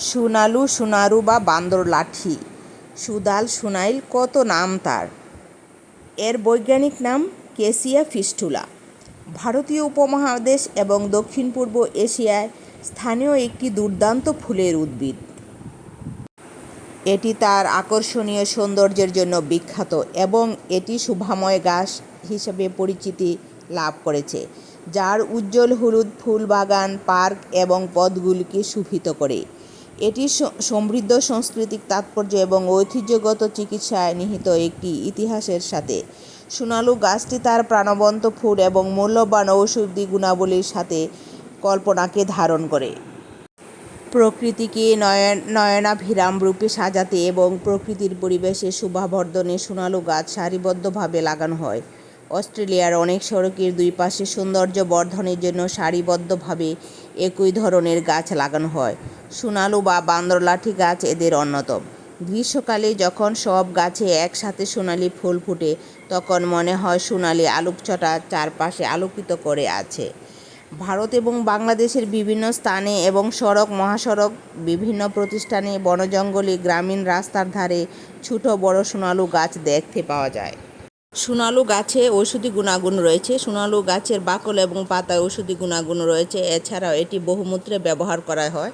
সুনালু, সুনারু বা বান্দর লাঠি, সুদাল, সুনাইল কত নাম তার। এর বৈজ্ঞানিক নাম ক্যাসিয়া ফিস্টুলা। ভারতীয় উপমহাদেশ এবং দক্ষিণ পূর্ব এশিয়ায় স্থানীয় একটি দুর্দান্ত ফুলের উদ্ভিদ। এটি তার আকর্ষণীয় সৌন্দর্যের জন্য বিখ্যাত এবং এটি শোভাময় গাছ হিসেবে পরিচিতি লাভ করেছে, যার উজ্জ্বল হলুদ ফুল বাগান, পার্ক এবং পথগুলিকে শোভিত করে। এটি সমৃদ্ধ সাংস্কৃতিক তাৎপর্য এবং ঐতিহ্যগত চিকিৎসায় নিহিত একটি ইতিহাসের সাথে। সোনালু গাছটি তার প্রাণবন্ত ফুল এবং মূল্যবান ঔষধি গুণাবলীর সাথে কল্পনাকে ধারণ করে। প্রকৃতিকে নয়নাভিরাম রূপে সাজাতে এবং প্রকৃতির পরিবেশে শোভাবর্ধনে সোনালু গাছ সারিবদ্ধভাবে লাগানো হয়। অস্ট্রেলিয়ার অনেক সড়কের দুই পাশে সৌন্দর্য বর্ধনের জন্য সারিবদ্ধভাবে একই ধরনের গাছ লাগানো হয়। সোনালু বা বান্দরলাঠি গাছ এদের অন্যতম। গ্রীষ্মকালে যখন সব গাছে একসাথে সোনালি ফুল ফুটে, তখন মনে হয় সোনালি আলোকছটা চারপাশে আলোকিত করে আছে। ভারত এবং বাংলাদেশের বিভিন্ন স্থানে এবং সড়ক, মহাসড়ক, বিভিন্ন প্রতিষ্ঠানে, বনজঙ্গলে, গ্রামীণ রাস্তার ধারে ছোট বড় সোনালু গাছ দেখতে পাওয়া যায়। সোনালু গাছে ঔষধি গুণাগুণ রয়েছে। সোনালু গাছের বাকল এবং পাতায় ঔষধি গুণাগুণ রয়েছে। এছাড়াও এটি বহুমূত্রে ব্যবহার করা হয়।